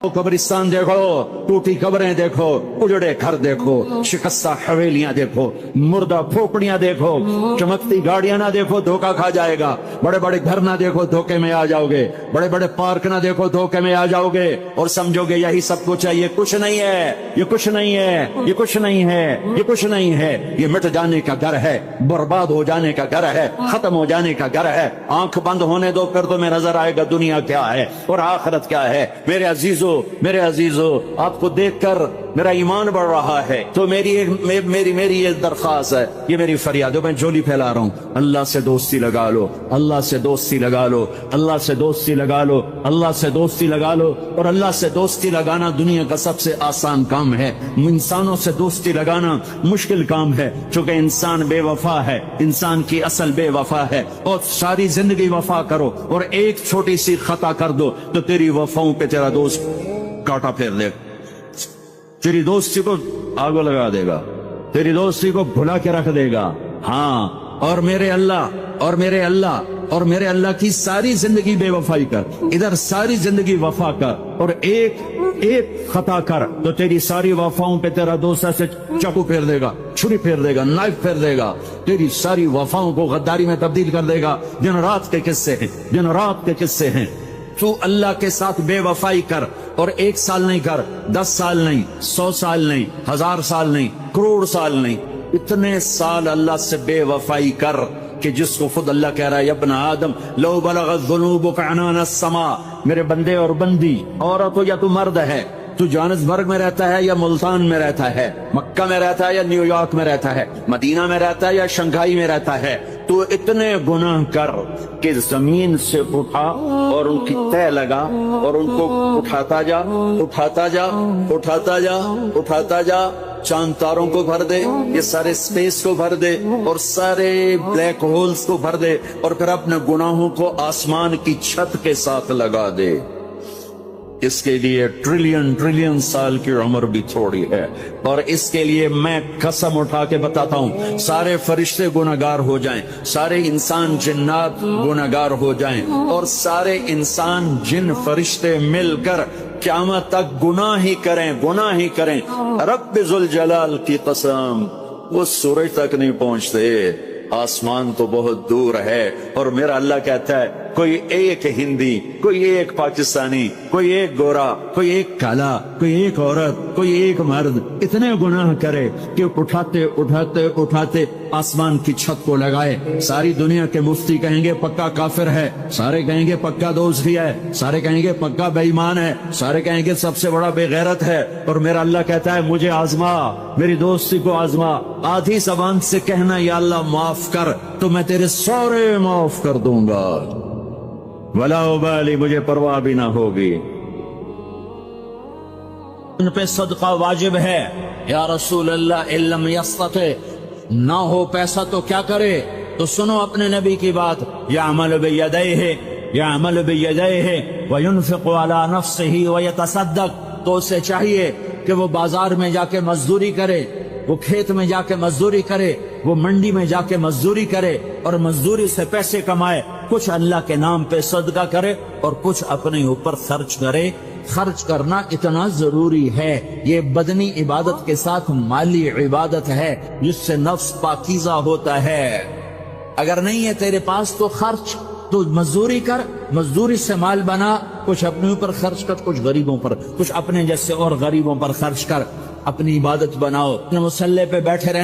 कब्रिस्तान देखो, टूटी कब्रें देखो, उजड़े घर देखो, शिकस्ता हवेलियां देखो, मुर्दा खोपड़ियां देखो, चमकती गाड़ियां ना देखो, धोखा खा जाएगा। बड़े बड़े घर ना देखो, धोखे में आ जाओगे। बड़े बड़े पार्क ना देखो, धोखे में आ जाओगे और समझोगे यही सब कुछ है। ये कुछ नहीं है, ये कुछ नहीं है, ये कुछ नहीं है, ये कुछ नहीं है। ये मिट जाने का घर है, बर्बाद हो जाने का घर है, खत्म हो जाने का घर है। आंख बंद होने दो, फिर तुम्हें नजर आएगा दुनिया क्या है और आखिरत क्या है। मेरे अजीजों, आपको देखकर मेरा ईमान बढ़ रहा है। तो मेरी ये दरख्वास्त है, ये मेरी फरियाद है, मैं झोली फैला रहा हूँ। अल्लाह से दोस्ती लगा लो, अल्लाह से दोस्ती लगा लो, अल्लाह से दोस्ती लगा लो, अल्लाह से दोस्ती लगा लो। और अल्लाह से दोस्ती लगाना दुनिया का सबसे आसान काम है। इंसानों से दोस्ती लगाना मुश्किल काम है, क्योंकि इंसान बेवफा है, इंसान की असल बेवफा है। और सारी जिंदगी वफा करो और एक छोटी सी खता कर दो तो तेरी वफाओं पे तेरा दोस्त कांटा फेर दे, तेरी दोस्ती को आग लगा देगा, तेरी दोस्ती को भुला के रख देगा। हाँ, और मेरे अल्लाह की सारी जिंदगी बेवफाई कर, इधर सारी जिंदगी वफा कर और एक खता कर तो तेरी सारी वफाओं पे तेरा दोस्त से चाकू फेर देगा, छुरी फेर देगा, नाइफ फेर देगा, तेरी सारी वफाओं को गद्दारी में तब्दील कर देगा। दिन रात के किस्से हैं, दिन रात के किस्से हैं। तू अल्लाह के साथ बेवफाई कर और 1 साल नहीं कर, 10 साल नहीं, 100 साल नहीं, 1000 साल नहीं, करोड़ साल नहीं, इतने साल अल्लाह से बेवफाई कर कि जिसको खुद अल्लाह कह रहा है, यब्न आदम लौ बलगत ज़ुनूबुका अनान अस्समा, मेरे बंदे और बंदी, औरत हो या तू मर्द है, तू जोहान्सबर्ग में रहता है या मुल्तान में रहता है, मक्का में रहता है या न्यूयॉर्क में रहता है, मदीना में रहता है या शंघाई में रहता है, तू इतने गुनाह कर कि जमीन से उठा और उनकी तय लगा और उनको उठाता जा, उठाता जा, उठाता जा, उठाता जा। चांद तारों को भर दे, ये सारे स्पेस को भर दे और सारे ब्लैक होल्स को भर दे और फिर अपने गुनाहों को आसमान की छत के साथ लगा दे। इसके लिए ट्रिलियन साल की उम्र भी थोड़ी है। और इसके लिए मैं कसम उठा के बताता हूँ, सारे फरिश्ते गुनाहगार हो जाएं, सारे इंसान जिन्नात गुनाहगार हो जाएं और सारे इंसान जिन फरिश्ते मिलकर क़यामत तक गुनाह ही करें। रब्बे ज़ुल जलाल की कसम, वो सूरज तक नहीं पहुंचते, आसमान तो बहुत दूर है। और मेरा अल्लाह कहता है, कोई एक हिंदी, कोई एक पाकिस्तानी, कोई एक गोरा, कोई एक काला, कोई एक औरत, कोई एक मर्द इतने गुनाह करे कि उठाते उठाते उठाते आसमान की छत को लगाए। सारी दुनिया के मुफ्ती कहेंगे पक्का काफिर है, सारे कहेंगे पक्का दोस्ती है, सारे कहेंगे पक्का बेईमान है, सारे कहेंगे सबसे बड़ा बेगैरत है। और मेरा अल्लाह कहता है, मुझे आजमा, मेरी दोस्ती को आजमा। आधी जबान से कहना या अल्लाह माफ कर, तो मैं तेरे सारे माफ कर दूंगा, वला उबाली, मुझे परवाह भी ना होगी। उन पे सदका वाजिब है। या रसूल अल्लाह, इल्लम यस्तते, ना हो पैसा तो क्या करे? तो सुनो अपने नबी की बात, यामल बियदैहि, यामल बियदैहि व युनफिकु अला नफ्सिही व यतसद्दक। तो उसे चाहिए कि वो बाजार में जाके मजदूरी करे, वो खेत में जाके मजदूरी करे, वो मंडी में जाके मजदूरी करे और मजदूरी से पैसे कमाए, कुछ अल्लाह के नाम पे सदका करे और कुछ अपने ऊपर खर्च करे। खर्च करना इतना जरूरी है, ये बदनी इबादत के साथ माली इबादत है जिससे नफ्स पाकीज़ा होता है। अगर नहीं है तेरे पास तो खर्च, तो मजदूरी कर, मजदूरी से माल बना, कुछ अपने ऊपर खर्च कर, कुछ गरीबों पर, कुछ अपने जैसे और गरीबों पर खर्च कर, अपनी इबादत बनाओ। मुसल्ले पे बैठे रहे